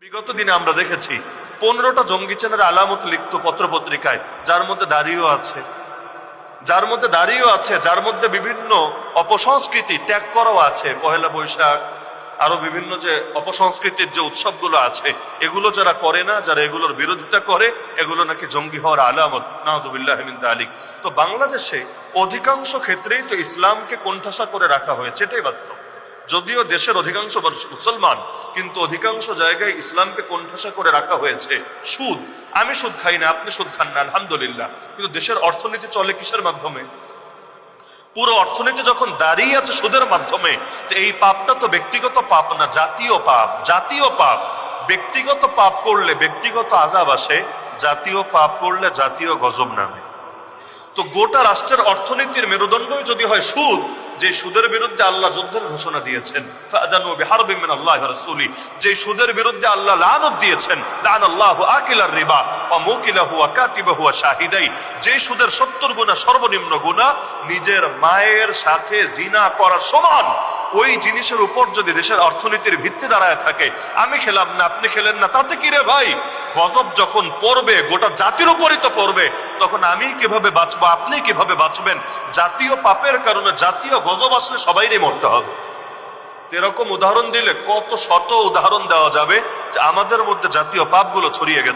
বিগত দিনে আমরা দেখেছি 15টা জঙ্গি চ্যানেলের আলামত লিখত পত্রপত্রিকায়, যার মধ্যে দাড়িও আছে, যার মধ্যে বিভিন্ন অপসংস্কৃতি ত্যাগ করাও আছে। পহেলা বৈশাখ, আরো বিভিন্ন যে অপসংস্কৃতির যে উৎসবগুলো আছে, এগুলো যারা করে না, যারা এগুলোর বিরোধিতা করে, এগুলো নাকি জঙ্গি হওয়ার আলামত। নাউযুবিল্লাহ মিন যালিক। তো বাংলাদেশে অধিকাংশ ক্ষেত্রেই তো ইসলামকে কোণঠাসা করে রাখা হয়েছে, এটাই বাস্তব। যদিও দেশের অধিকাংশ মানুষ মুসলমান, কিন্তু অধিকাংশ জায়গায় ইসলামকে কোণঠাসা করে রাখা হয়েছে। সুদ, আমি সুদ খাই না, আপনি সুদ খান না, আলহামদুলিল্লাহ, কিন্তু দেশের অর্থনীতি চলে কিসের মাধ্যমে? পুরো অর্থনীতি যখন দাঁড়িয়ে আছে সুদের মাধ্যমে, তো এই পাপটা তো ব্যক্তিগত পাপ না, জাতীয় পাপ। জাতীয় পাপ, ব্যক্তিগত পাপ করলে ব্যক্তিগত আযাব আসে, জাতীয় পাপ করলে জাতীয় গজব নামে। তো গোটা রাষ্ট্রের অর্থনীতির মেরুদণ্ডই যদি হয় সুদ, যে সুদের বিরুদ্ধে আল্লাহ যুদ্ধের ঘোষণা দিয়েছেন, ফাআযানু বিহারবিন মিনাল্লাহি ওয়া রাসূলি, যে সুদের বিরুদ্ধে আল্লাহ লানত দিয়েছেন, লানাল্লাহু আকিলার রিবা ওয়া মুকিলাহু ওয়া কাতিবাহু ওয়া শাহিদাই, যে সুদের 70 গুনাহ সর্বনিম্ন গুনাহ নিজের মায়ের সাথে জিনা করার সমান, ওই জিনিসের উপর যদি দেশের অর্থনীতির ভিত্তি দাঁড়ায় থাকে, আমি খেলাম না, আপনি খেলেন না, তাতে কি রে ভাই? গজব যখন পড়বে, গোটা জাতির উপরই তো পড়বে, তখন আমি কিভাবে বাঁচবো, আপনি কিভাবে বাঁচবেন? জাতীয় পাপের কারণে জাতীয় গজব আসলে সবাইরই মরতে হবে। এরকম উদাহরণ দিলে কত শত উদাহরণ দেওয়া যাবে যে আমাদের মধ্যে জাতীয় পাপগুলো ছড়িয়ে গেছে।